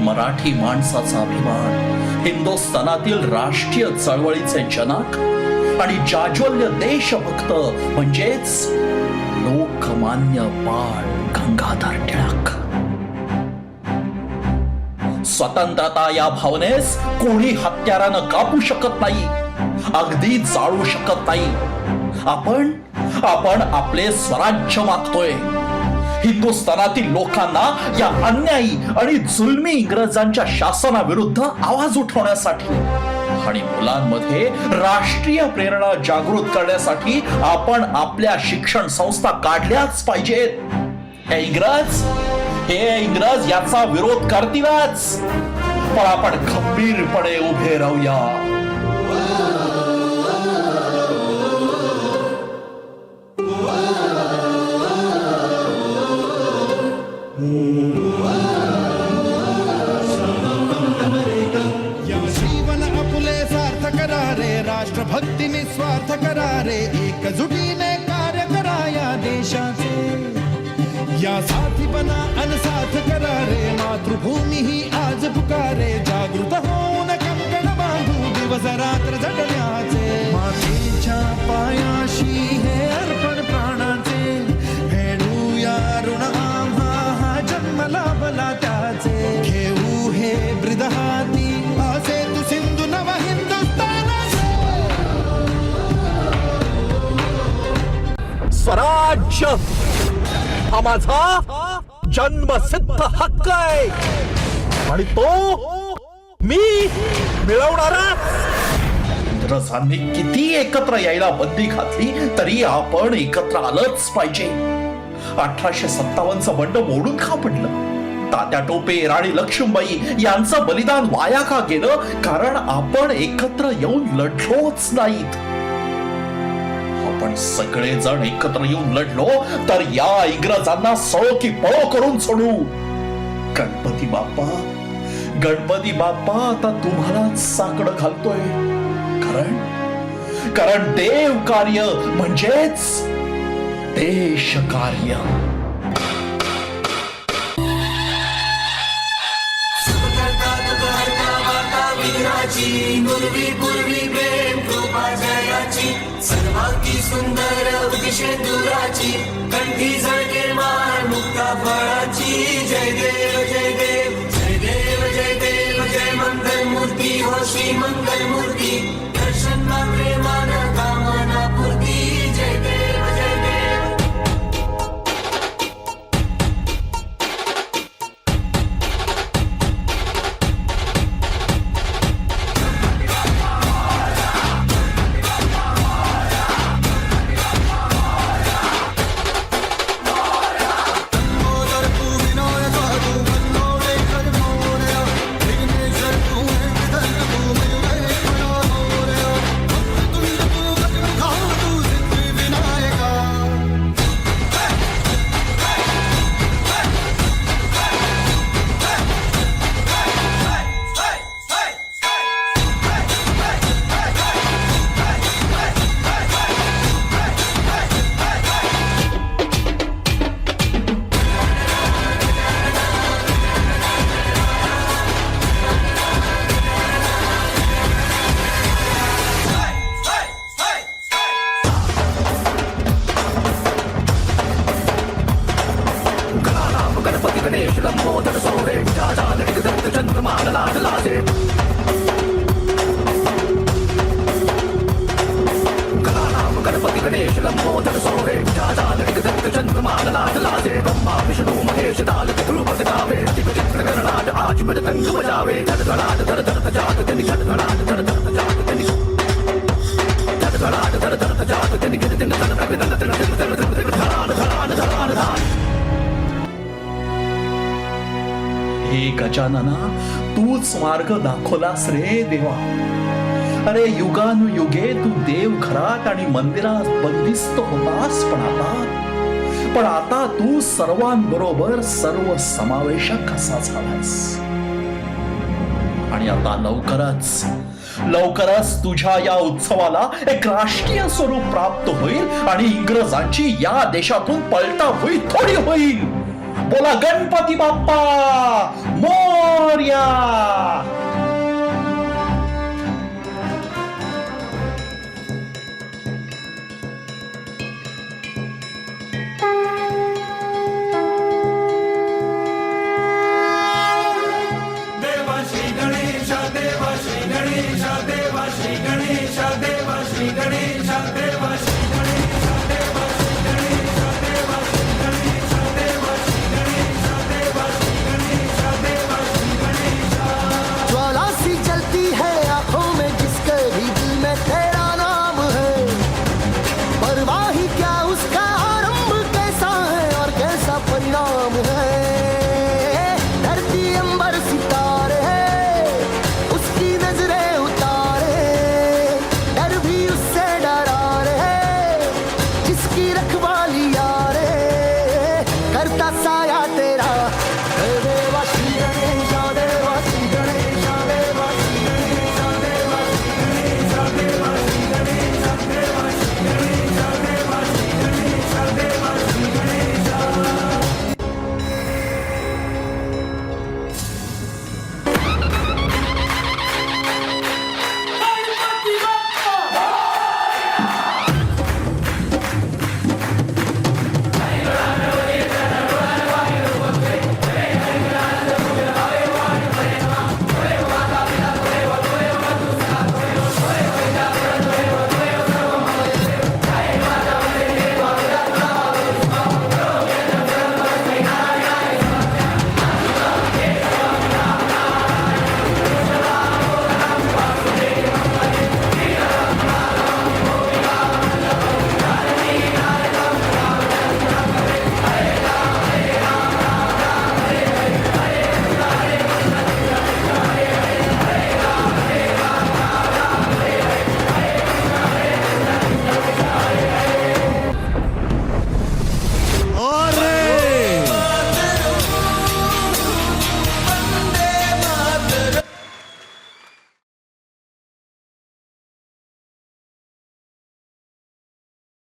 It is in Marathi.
मराठी माणसाचा अभिमान, हिंदुस्थानातील राष्ट्रीय चळवळीचे जनक आणि जाज्वल्य देशभक्त म्हणजेच लोकमान्य बाळ गंगाधर टिळक. स्वतंत्रता या भावनेस कोणी हत्यारानं कापू शकत नाही, अगदी जाळू शकत नाही. आपण आपले स्वराज्य मागतोय. हिंदुस्थानातील लोकांना या अन्यायी आणि जुलमी इंग्रजांच्या शासनाविरुद्ध आवाज उठवण्यासाठी आणि मुलांमध्ये राष्ट्रीय प्रेरणा जागृत करण्यासाठी आपण आपल्या शिक्षण संस्था काढल्याच पाहिजेत. हे इंग्रज याचा विरोध करतीलच, पण आपण खंबीरपणे उभे राहूया. राष्ट्रभक्ती निस्वार्थ करारे, एकजुटीने कार्य करा या देशाचे. या साथी बना अनसाथ करारे, मातृभूमी ही आज पुकारे. जागृत होऊन कंकण बांधू दिवस रात्र झटण्याचे. मातीच्या पायाशी हे अर्पण प्राणाचे, फेडूया ऋण आम्हा हा जन्म लाभला त्याचे. घेऊ हे ब्रिद हाती असे तू सिंधू नव हिंदुस्तान. स्वराज्य हा माझा जन्मसिद्ध हक्क आहे आणि तो मी मिळवणारच. इंग्रजांनी किती एकत्र यायला बंदी घातली तरी आपण एकत्र आलंच पाहिजे. 1857चं बंड मोडून का पडलं? तात्या टोपे, राणी लक्ष्मीबाई यांचं बलिदान वाया का गेलं? कारण आपण एकत्र येऊन लढलोच नाहीत. आपण सगळेजण एकत्र येऊन लढलो तर या इंग्रजांना सळो की पळो करून सोडू. गणपती बाप्पा आता तुम्हालाच साकडं घालतोय. कारण देव कार्य म्हणजेच देश कार्य. पूर्वी प्रेम कृपा जयाची, सर्वांगी सुंदर उदिशेंदुराची, कंठी झळके माळ मुक्ता फळाची. जय देव जय देव जय देव जय देव जय मंगल मूर्ती हो श्री मंगल मूर्ती. दर्शन मात्रे मान कामना पूर्ती. जय देव जय देव. हे गजानना, तूच मार्ग दाखवलास रे देवा. अरे युगानुयुगे तू देव घरात आणि मंदिरात बंदिस्त होतास, पण आता तू सर्वांबरोबर सर्व समावेशक कसा झालास. आणि आता लवकरच तुझ्या या उत्सवाला एक राष्ट्रीय स्वरूप प्राप्त होईल आणि इंग्रजांची या देशातून पलटा होईल थोडी होईल. बोला गणपती बाप्पा मोरया. मोरया. देवा श्री गणेशा देवा श्री गणेशा देवा श्री गणेशा देवा श्री गणेशा देवा श्री गणेशा देवा श्री गणेशा देवा श्री गणेशा देवा श्री गणेशा देवा श्री गणेशा देवा श्री गणेशा. ज्वाला सी जलती है आंखों में जिसके भी दिल में तेरा नाम है. परवाह ही क्या उसका आरंभ कैसा है और कैसा परिणाम है. धरती अंबर सितारे उसकी नजरें उतारे. डर भी उससे डरा रे जिसकी रखवाली यारे. करता साया तेरा